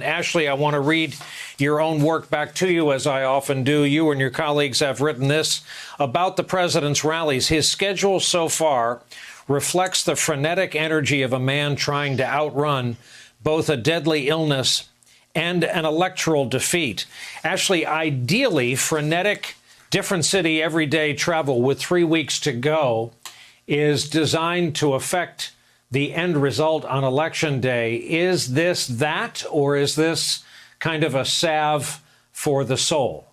And Ashley, I want to read your own work back to you, as I often do. You and your colleagues have written this about the president's rallies. His schedule so far reflects the frenetic energy of a man trying to outrun both a deadly illness and an electoral defeat. Ashley, ideally, frenetic, different city, everyday travel with 3 weeks to go is designed to affect the end result on Election Day. Is this that, or is this kind of a salve for the soul?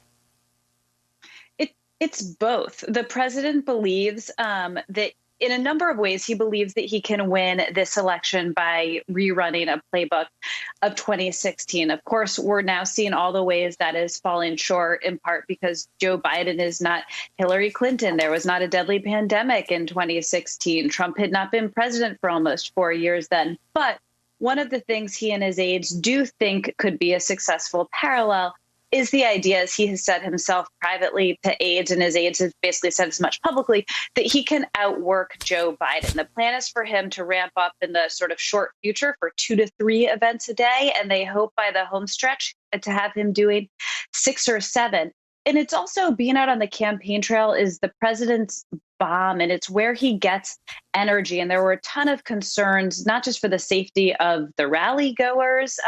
It's both. The president believes that in a number of ways, he believes that he can win this election by rerunning a playbook of 2016. Of course, we're now seeing all the ways that is falling short, in part because Joe Biden is not Hillary Clinton. There was not a deadly pandemic in 2016. Trump had not been president for almost 4 years then. But one of the things he and his aides do think could be a successful parallel is the idea, as he has said himself privately to aides, and his aides have basically said as much publicly, that he can outwork Joe Biden. The plan is for him to ramp up in the sort of short future for 2 to 3 events a day, and they hope by the home stretch to have him doing 6 or 7. And it's also, being out on the campaign trail is the president's bomb, and it's where he gets energy. And there were a ton of concerns, not just for the safety of the rally goers,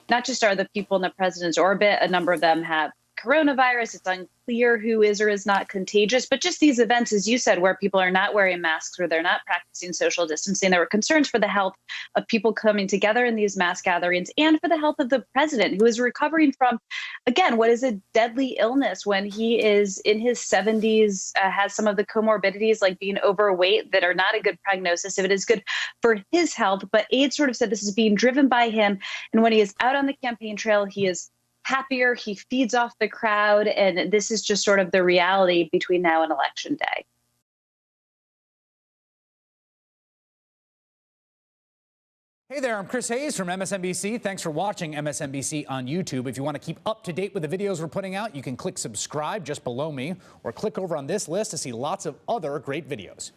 not just are the people in the president's orbit, a number of them have coronavirus. It's unclear who is or is not contagious, but just these events, as you said, where people are not wearing masks or they're not practicing social distancing. There were concerns for the health of people coming together in these mass gatherings and for the health of the president, who is recovering from, again, what is a deadly illness when he is in his 70s, has some of the comorbidities like being overweight that are not a good prognosis if it is good for his health. But aides sort of said this is being driven by him. And when he is out on the campaign trail, he is happier, he feeds off the crowd, and this is just sort of the reality between now and Election Day. Hey there, I'm Chris Hayes from MSNBC. Thanks for watching MSNBC on YouTube. If you want to keep up to date with the videos we're putting out, you can click subscribe just below me, or click over on this list to see lots of other great videos.